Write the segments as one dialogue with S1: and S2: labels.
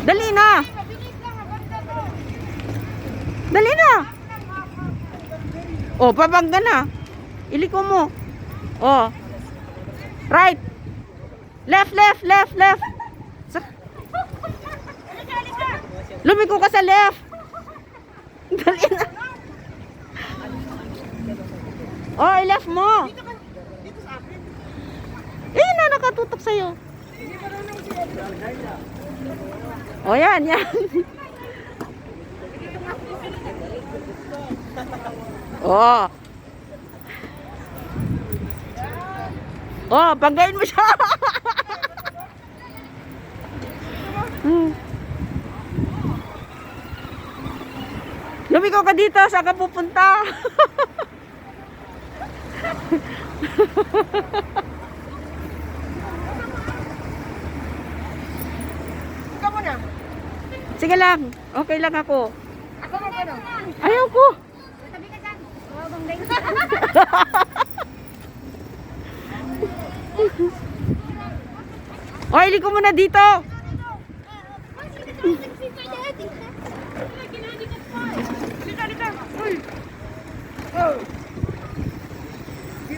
S1: Dali na. Dali na. Oh, pabangga na. Iliko mo. Oh. Right. Left, left, left, left. Lumiko ka sa left. Dali na. Oh, left mo. Eh, na nakatutok sa'yo. Oh, yan, yan. Oh. Oh, banggain mo siya. Lumiko ka dito, saan ka pupunta?
S2: Ikaw mo na.
S1: Sige lang, okay lang ako.
S2: Ako mo ba no?
S1: Ayaw ko.
S2: Tabi ka dyan. Oo, bangday.
S1: O, iliko mo na dito.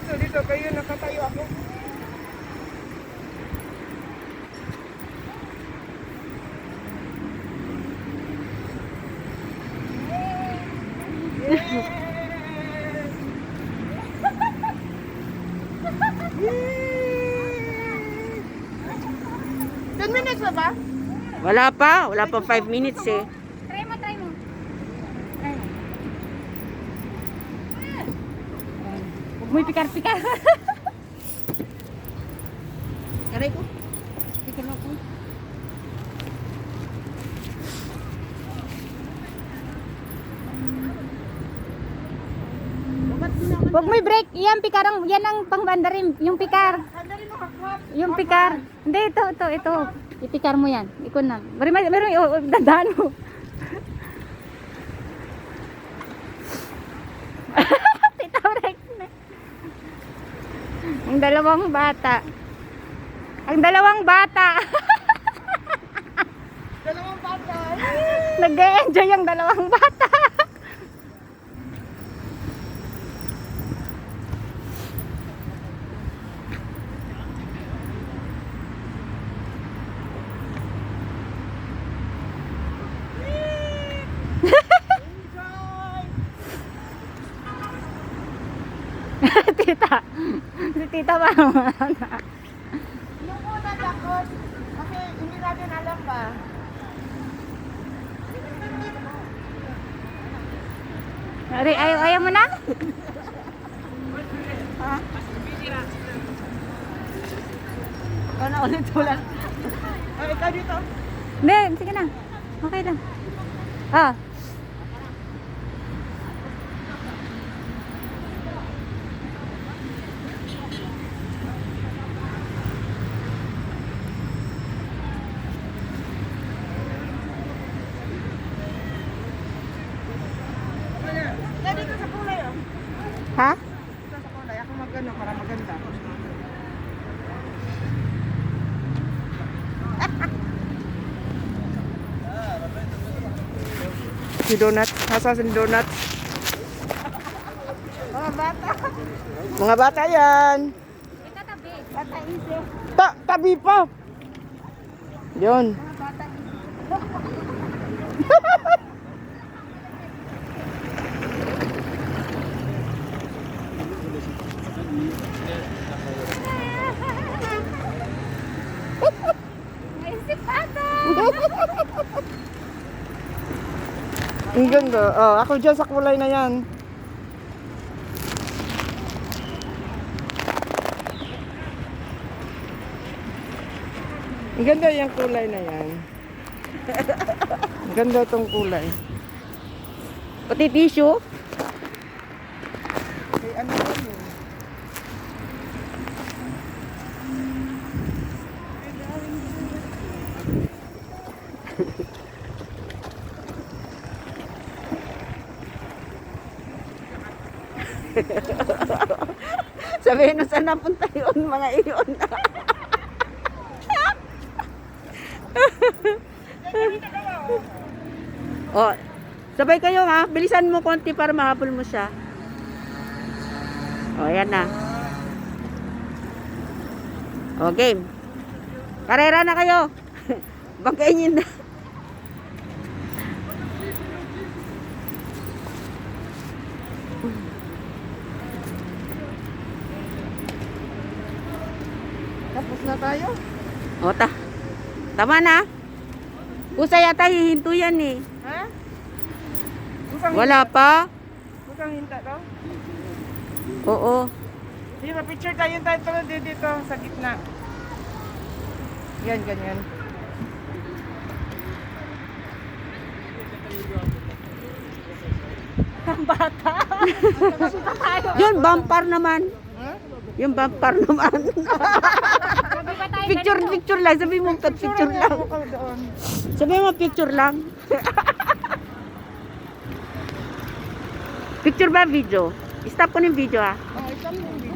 S2: Dito, kayo nakatayo ako. Ten minutes na ba?
S1: Wala pa 5 minutes eh.
S2: Try mo. Try mo. Huwag mo ipikar-pikar. Aray ko. Pikar na ko. Huwag mo i-break. Yan, pikarang, yan ang pangbanda rin. Yung pikar. Yung pikar. Hindi, ito. Ipikar mo yan. Ikaw na. Meron, dadaan mo. Tita Rex na. Ang dalawang bata. Dalawang bata. Nag-e-enjoy yung dalawang bata. Tita. Si tita ba?
S3: Yung una dakot, kasi hindi natin alam ba.
S2: Ayaw mo na?
S3: Ha? Ikaw na ulit ulan. Ay, ikaw dito.
S2: Hindi, sige na. Okay lang. Ah.
S3: Dito sa kulay oh.
S2: Ha?
S3: Dito sa kulay. Ako magano para maganda.
S1: Si Donut. Nasa si Donut.
S3: Mga bata.
S1: Mga bata yan.
S2: Itatabi.
S3: Bata isip.
S1: Tabi pa. Yun.
S3: Mga bata isip.
S2: Maisip ata.
S1: Ang ganda. Oh, ako dyan sa kulay na yan. Ang ganda yung kulay na yan. Ang ganda itong kulay. Pati tissue.
S3: Ay, ano yun eh.
S1: Sabihin na saan napunta yun, mga iyon. Oh, sabay kayo ha. Bilisan mo konti para mahabol mo siya. Oh, yan na. Oh, game. Karera na kayo. Bangkain na.
S3: Tapos na tayo.
S1: O, tama na. Kusa yata hihinto yan eh.
S3: Ha?
S1: Wala pa?
S3: Bukang hinta to.
S1: Oo.
S3: Di ba, picture tayo dito sa gitna. Yan, ganyan. Ang bata.
S1: Yun, bumper naman.
S3: Ha?
S1: Yung bumper naman. Picture lang. Sabi mo, picture lang.
S3: Ako doon.
S1: Sabi mo, picture lang. Picture ba video? Stop ko ng video ha.
S3: Oh, isang hindi.